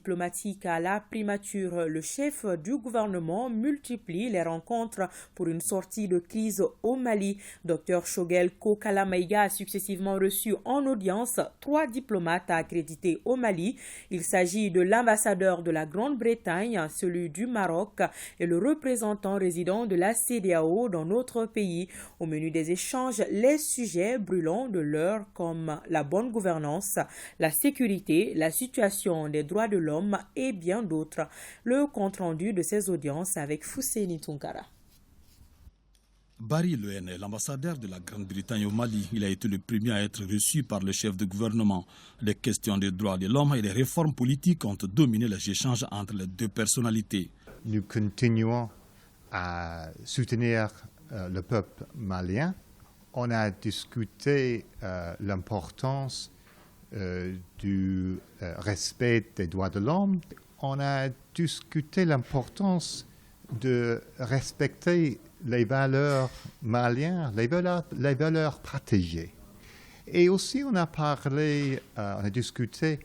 Diplomatique à la primature, le chef du gouvernement multiplie les rencontres pour une sortie de crise au Mali. Dr Choguel Kokala Maïga a successivement reçu en audience 3 diplomates accrédités au Mali. Il s'agit de l'ambassadeur de la Grande-Bretagne, celui du Maroc et le représentant résident de la CEDEAO dans notre pays. Au menu des échanges, les sujets brûlants de l'heure comme la bonne gouvernance, la sécurité, la situation des droits de l'homme et bien d'autres. Le compte-rendu de ces audiences avec Fousséni Tunkara. Barry Luen, l'ambassadeur de la Grande-Bretagne au Mali, il a été le premier à être reçu par le chef de gouvernement. Les questions des droits de l'homme et des réformes politiques ont dominé les échanges entre les deux personnalités. Nous continuons à soutenir le peuple malien. On a discuté l'importance du respect des droits de l'homme. On a discuté l'importance de respecter les valeurs maliennes, les valeurs protégées. Et aussi, on a discuté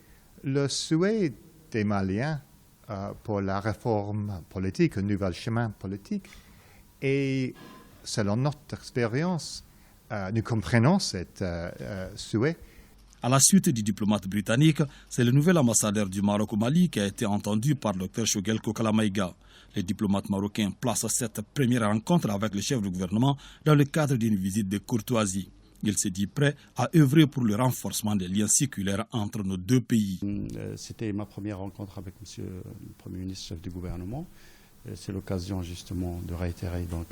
le souhait des Maliens pour la réforme politique, un nouvel chemin politique. Et selon notre expérience, nous comprenons cet souhait. À la suite du diplomate britannique, c'est le nouvel ambassadeur du Maroc au Mali qui a été entendu par Dr Choguel Kokala Maïga. Les diplomates marocains placent cette première rencontre avec le chef du gouvernement dans le cadre d'une visite de courtoisie. Il s'est dit prêt à œuvrer pour le renforcement des liens séculaires entre nos deux pays. C'était ma première rencontre avec M. le Premier ministre, chef du gouvernement. C'est l'occasion justement de réitérer donc,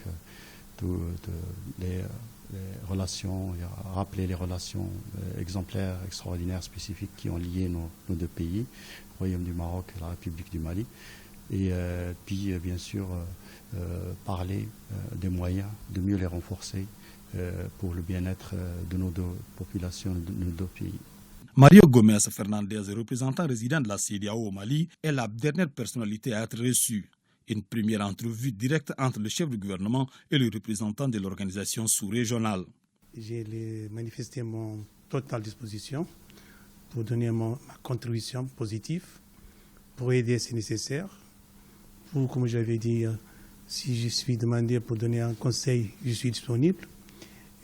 les relations, rappeler les relations exemplaires, extraordinaires, spécifiques qui ont lié nos deux pays, le Royaume du Maroc et la République du Mali. Et puis, bien sûr, parler des moyens de mieux les renforcer pour le bien-être de nos deux populations, de nos deux pays. Mario Gomez Fernandez, représentant résident de la CEDEAO au Mali, est la dernière personnalité à être reçue. Une première entrevue directe entre le chef du gouvernement et le représentant de l'organisation sous-régionale. J'ai manifesté mon totale disposition pour donner ma contribution positive, pour aider si nécessaire. Pour, comme j'avais dit, si je suis demandé pour donner un conseil, je suis disponible.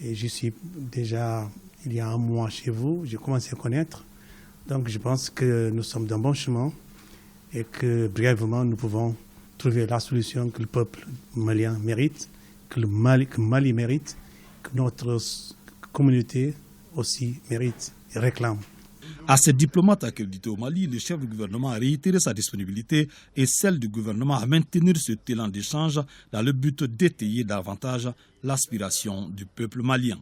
Et je suis déjà, il y a un mois chez vous, j'ai commencé à connaître. Donc je pense que nous sommes dans bon chemin et que brièvement nous pouvons trouver la solution que le peuple malien mérite, que Mali mérite, que notre communauté aussi mérite et réclame. À ces diplomates accrédités au Mali, le chef du gouvernement a réitéré sa disponibilité et celle du gouvernement à maintenir ce élan d'échange dans le but d'étayer davantage l'aspiration du peuple malien.